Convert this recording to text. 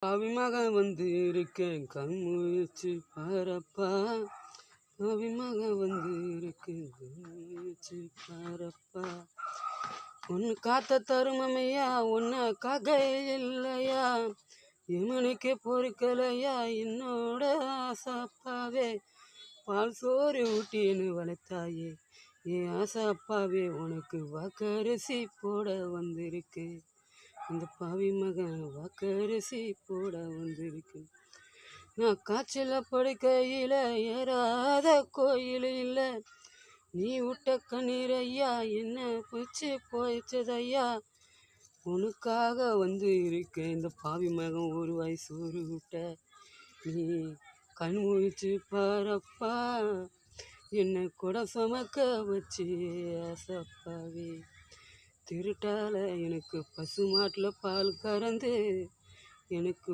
பாவிமகன் வந்து இருக்கேன் கண் முழிச்சு பாரப்பா. பாவிமகன் வந்து இருக்கேன் கண் முழிச்சு பாரப்பா. ஒன்று காத்த தருமமையா உன்னை காக்க இல்லையா, எமனுக்கே பொறுக்கலையா என்னோட ஆசாப்பாவே. பால் சோறு ஊட்டின்னு வளர்த்தாயே என் ஆசாப்பாவே, உனக்கு வாக்கரிசி போட வந்திருக்கு. இந்த பாவி மகன் வாக்கரிசி போட வந்திருக்கு. நான் காய்ச்சல படுக்கையில் ஏறாத கோயில் இல்லை, நீ விட்ட கண்ணீர் ஐயா என்ன பிடிச்சி போயிச்சதையா. உனக்காக வந்து இருக்கேன் இந்த பாவி மகன் ஒரு வயசு ஒரு விட்ட, நீ கண் முழிச்சு பாரப்பா. என்னை கூட சுமக்க வச்சு ஆசப்பாவே. திருட்டால எனக்கு பசு மாட்டில் பால் கறந்து எனக்கு